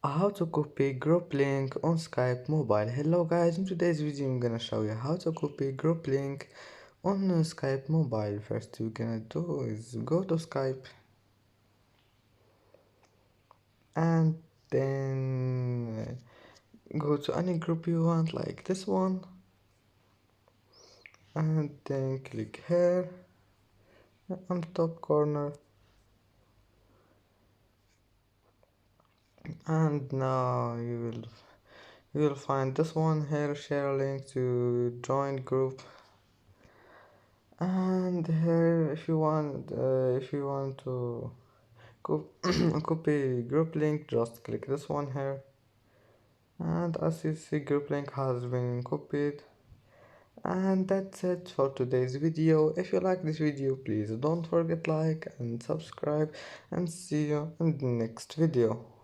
How to copy group link on Skype mobile. Hello guys, in today's video I'm gonna show you how to copy group link on Skype mobile. First you're gonna do is go to Skype and then go to any group you want, like this one, and then click here on the top corner, and now you will find this one here, share link to join group. And here if you want to copy group link, just click this one here, and as you see group link has been copied. And that's it for today's video. If you like this video, please don't forget like and subscribe, and see you in the next video.